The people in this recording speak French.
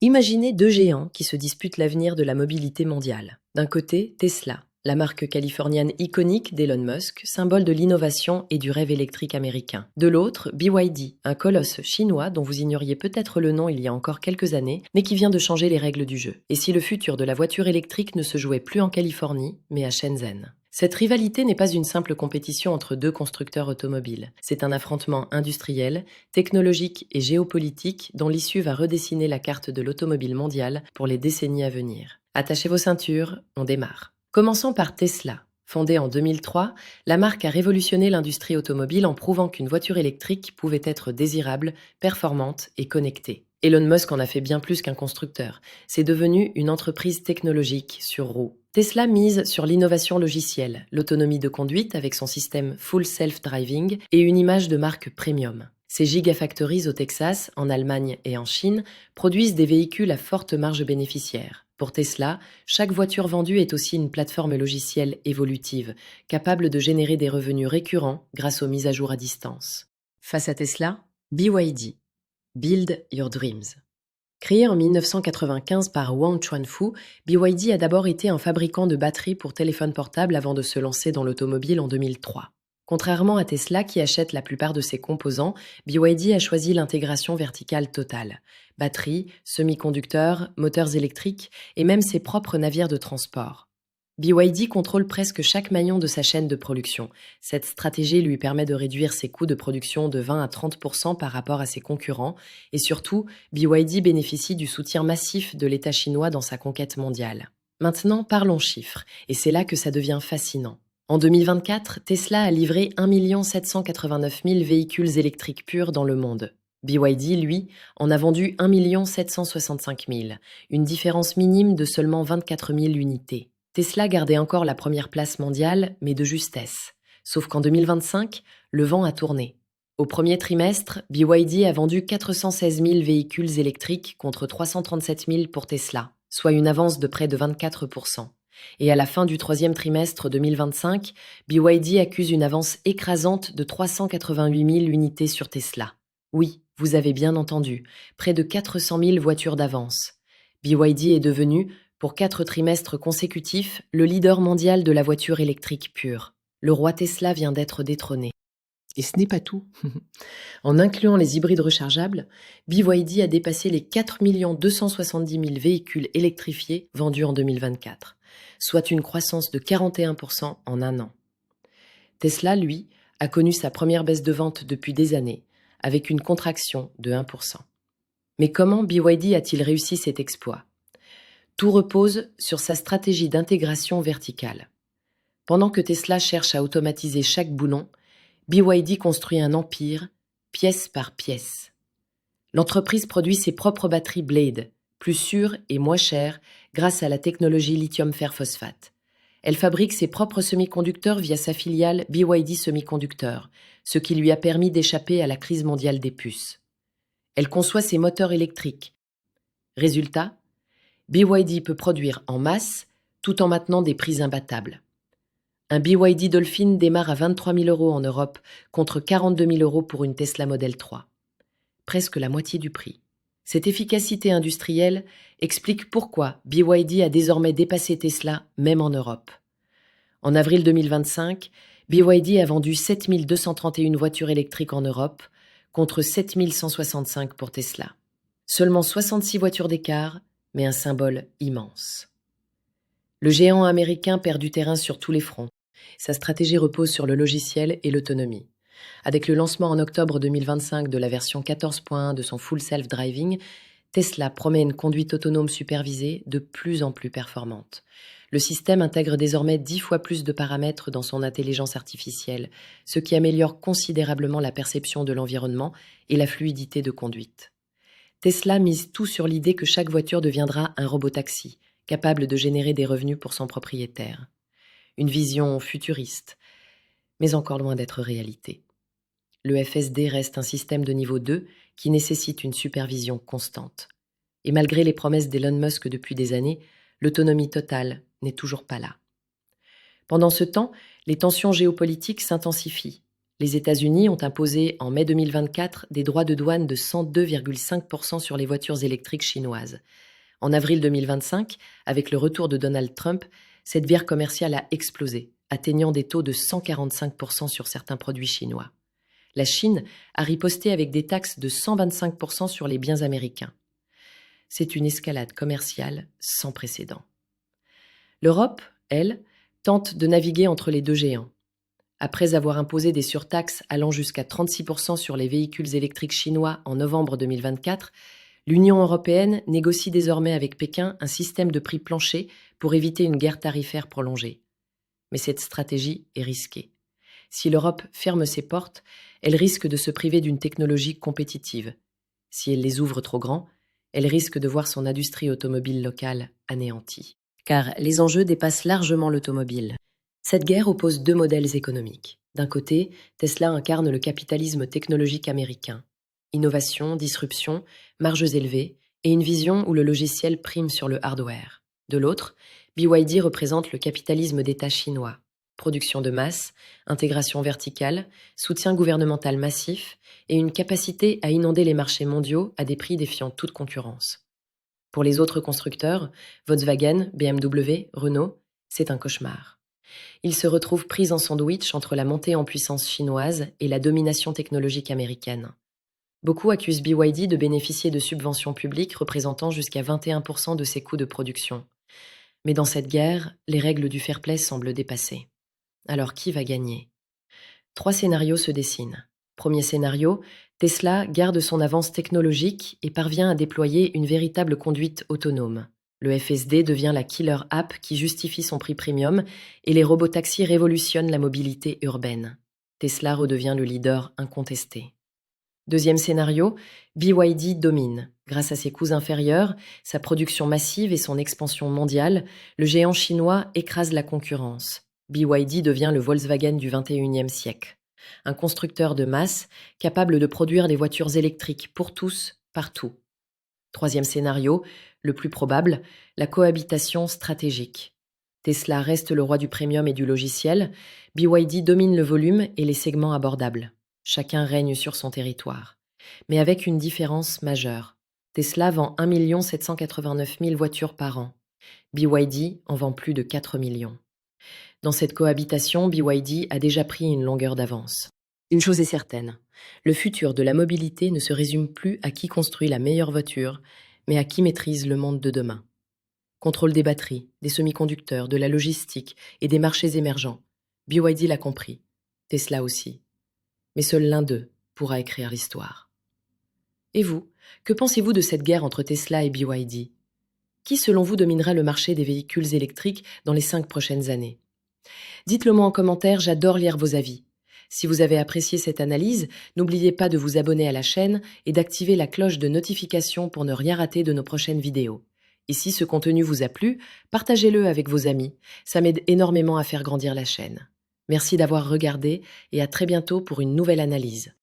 Imaginez deux géants qui se disputent l'avenir de la mobilité mondiale. D'un côté, Tesla, la marque californienne iconique d'Elon Musk, symbole de l'innovation et du rêve électrique américain. De l'autre, BYD, un colosse chinois dont vous ignoriez peut-être le nom il y a encore quelques années, mais qui vient de changer les règles du jeu. Et si le futur de la voiture électrique ne se jouait plus en Californie, mais à Shenzhen? Cette rivalité n'est pas une simple compétition entre deux constructeurs automobiles. C'est un affrontement industriel, technologique et géopolitique dont l'issue va redessiner la carte de l'automobile mondiale pour les décennies à venir. Attachez vos ceintures, on démarre. Commençons par Tesla. Fondée en 2003, la marque a révolutionné l'industrie automobile en prouvant qu'une voiture électrique pouvait être désirable, performante et connectée. Elon Musk en a fait bien plus qu'un constructeur. C'est devenu une entreprise technologique sur roues. Tesla mise sur l'innovation logicielle, l'autonomie de conduite avec son système Full Self-Driving et une image de marque premium. Ces gigafactories au Texas, en Allemagne et en Chine produisent des véhicules à forte marge bénéficiaire. Pour Tesla, chaque voiture vendue est aussi une plateforme logicielle évolutive, capable de générer des revenus récurrents grâce aux mises à jour à distance. Face à Tesla, BYD. Build Your Dreams. Créé en 1995 par Wang Chuanfu, BYD a d'abord été un fabricant de batteries pour téléphones portables avant de se lancer dans l'automobile en 2003. Contrairement à Tesla qui achète la plupart de ses composants, BYD a choisi l'intégration verticale totale. Batteries, semi-conducteurs, moteurs électriques et même ses propres navires de transport. BYD contrôle presque chaque maillon de sa chaîne de production. Cette stratégie lui permet de réduire ses coûts de production de 20 à 30% par rapport à ses concurrents et surtout, BYD bénéficie du soutien massif de l'État chinois dans sa conquête mondiale. Maintenant, parlons chiffres, et c'est là que ça devient fascinant. En 2024, Tesla a livré 1 789 000 véhicules électriques purs dans le monde. BYD, lui, en a vendu 1 765 000, une différence minime de seulement 24 000 unités. Tesla gardait encore la première place mondiale, mais de justesse. Sauf qu'en 2025, le vent a tourné. Au premier trimestre, BYD a vendu 416 000 véhicules électriques contre 337 000 pour Tesla, soit une avance de près de 24%. Et à la fin du troisième trimestre 2025, BYD accuse une avance écrasante de 388 000 unités sur Tesla. Oui, vous avez bien entendu, près de 400 000 voitures d'avance. BYD est devenu, pour 4 trimestres consécutifs, le leader mondial de la voiture électrique pure. Le roi Tesla vient d'être détrôné. Et ce n'est pas tout. En incluant les hybrides rechargeables, BYD a dépassé les 4 270 000 véhicules électrifiés vendus en 2024, soit une croissance de 41% en un an. Tesla, lui, a connu sa première baisse de vente depuis des années, avec une contraction de 1%. Mais comment BYD a-t-il réussi cet exploit ? Tout repose sur sa stratégie d'intégration verticale. Pendant que Tesla cherche à automatiser chaque boulon, BYD construit un empire, pièce par pièce. L'entreprise produit ses propres batteries Blade, plus sûres et moins chères grâce à la technologie lithium fer phosphate. Elle fabrique ses propres semi-conducteurs via sa filiale BYD Semiconductor, ce qui lui a permis d'échapper à la crise mondiale des puces. Elle conçoit ses moteurs électriques. Résultat, BYD peut produire en masse tout en maintenant des prix imbattables. Un BYD Dolphin démarre à 23 000 € en Europe contre 42 000 € pour une Tesla Model 3. Presque la moitié du prix. Cette efficacité industrielle explique pourquoi BYD a désormais dépassé Tesla même en Europe. En avril 2025, BYD a vendu 7 231 voitures électriques en Europe contre 7 165 pour Tesla. Seulement 66 voitures d'écart, mais un symbole immense. Le géant américain perd du terrain sur tous les fronts. Sa stratégie repose sur le logiciel et l'autonomie. Avec le lancement en octobre 2025 de la version 14.1 de son Full Self-Driving, Tesla promet une conduite autonome supervisée de plus en plus performante. Le système intègre désormais 10 fois plus de paramètres dans son intelligence artificielle, ce qui améliore considérablement la perception de l'environnement et la fluidité de conduite. Tesla mise tout sur l'idée que chaque voiture deviendra un robotaxi, capable de générer des revenus pour son propriétaire. Une vision futuriste, mais encore loin d'être réalité. Le FSD reste un système de niveau 2 qui nécessite une supervision constante. Et malgré les promesses d'Elon Musk depuis des années, l'autonomie totale n'est toujours pas là. Pendant ce temps, les tensions géopolitiques s'intensifient. Les États-Unis ont imposé en mai 2024 des droits de douane de 102,5% sur les voitures électriques chinoises. En avril 2025, avec le retour de Donald Trump, cette guerre commerciale a explosé, atteignant des taux de 145% sur certains produits chinois. La Chine a riposté avec des taxes de 125% sur les biens américains. C'est une escalade commerciale sans précédent. L'Europe, elle, tente de naviguer entre les deux géants. Après avoir imposé des surtaxes allant jusqu'à 36% sur les véhicules électriques chinois en novembre 2024, l'Union européenne négocie désormais avec Pékin un système de prix plancher pour éviter une guerre tarifaire prolongée. Mais cette stratégie est risquée. Si l'Europe ferme ses portes, elle risque de se priver d'une technologie compétitive. Si elle les ouvre trop grand, elle risque de voir son industrie automobile locale anéantie. Car les enjeux dépassent largement l'automobile. Cette guerre oppose deux modèles économiques. D'un côté, Tesla incarne le capitalisme technologique américain. Innovation, disruption, marges élevées et une vision où le logiciel prime sur le hardware. De l'autre, BYD représente le capitalisme d'État chinois. Production de masse, intégration verticale, soutien gouvernemental massif et une capacité à inonder les marchés mondiaux à des prix défiant toute concurrence. Pour les autres constructeurs, Volkswagen, BMW, Renault, c'est un cauchemar. Ils se retrouvent pris en sandwich entre la montée en puissance chinoise et la domination technologique américaine. Beaucoup accusent BYD de bénéficier de subventions publiques représentant jusqu'à 21% de ses coûts de production. Mais dans cette guerre, les règles du fair play semblent dépassées. Alors qui va gagner? 3 scénarios se dessinent. Premier scénario, Tesla garde son avance technologique et parvient à déployer une véritable conduite autonome. Le FSD devient la killer app qui justifie son prix premium et les robotaxis révolutionnent la mobilité urbaine. Tesla redevient le leader incontesté. Deuxième scénario, BYD domine. Grâce à ses coûts inférieurs, sa production massive et son expansion mondiale, le géant chinois écrase la concurrence. BYD devient le Volkswagen du XXIe siècle. Un constructeur de masse capable de produire des voitures électriques pour tous, partout. Troisième scénario, le plus probable, la cohabitation stratégique. Tesla reste le roi du premium et du logiciel, BYD domine le volume et les segments abordables. Chacun règne sur son territoire. Mais avec une différence majeure. Tesla vend 1 789 000 voitures par an. BYD en vend plus de 4 millions. Dans cette cohabitation, BYD a déjà pris une longueur d'avance. Une chose est certaine, le futur de la mobilité ne se résume plus à qui construit la meilleure voiture, mais à qui maîtrise le monde de demain. Contrôle des batteries, des semi-conducteurs, de la logistique et des marchés émergents. BYD l'a compris, Tesla aussi. Mais seul l'un d'eux pourra écrire l'histoire. Et vous, que pensez-vous de cette guerre entre Tesla et BYD? Qui, selon vous, dominera le marché des véhicules électriques dans les 5 prochaines années? Dites-le moi en commentaire, j'adore lire vos avis. Si vous avez apprécié cette analyse, n'oubliez pas de vous abonner à la chaîne et d'activer la cloche de notification pour ne rien rater de nos prochaines vidéos. Et si ce contenu vous a plu, partagez-le avec vos amis. Ça m'aide énormément à faire grandir la chaîne. Merci d'avoir regardé et à très bientôt pour une nouvelle analyse.